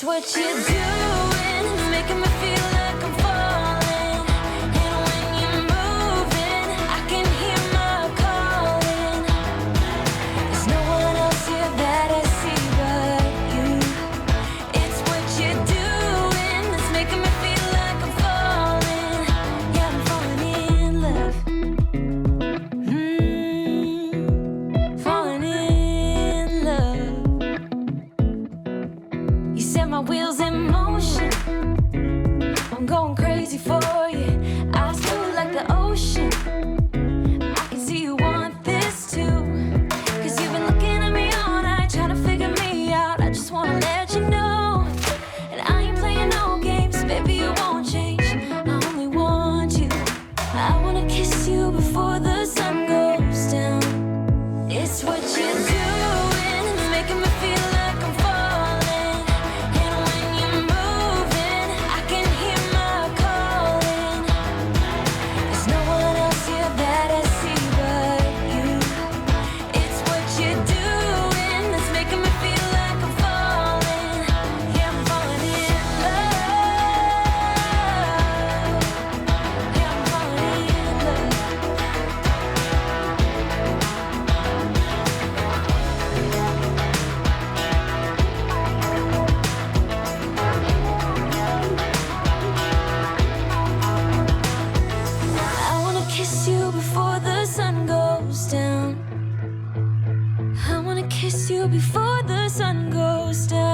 It's what you're doing, it's making me feel like I'm falling. And when you're moving, I can hear my calling. There's no one else here that I see but you. It's what you're doing, it's making me feel like I'm falling. Yeah, I'm falling in love. Falling in love. You set my wheels in motion. I'm going crazy for you. I feel like the ocean. I can see you want this too. Cause you've been looking at me all night, trying to figure me out. I just wanna let you know. And I ain't playing no games, baby, you won't change. I only want you. I wanna kiss you before the sun goes down. It's what you're doing, it's making me feel like I'm falling. And when you're moving, I can hear my calling. There's no one else here that I see but you. It's what you're doing, it's making me feel like I'm falling. Yeah, I'm falling in love. Yeah, I'm falling in love. I wanna kiss you before the sun goes down. I wanna kiss you before the sun goes down.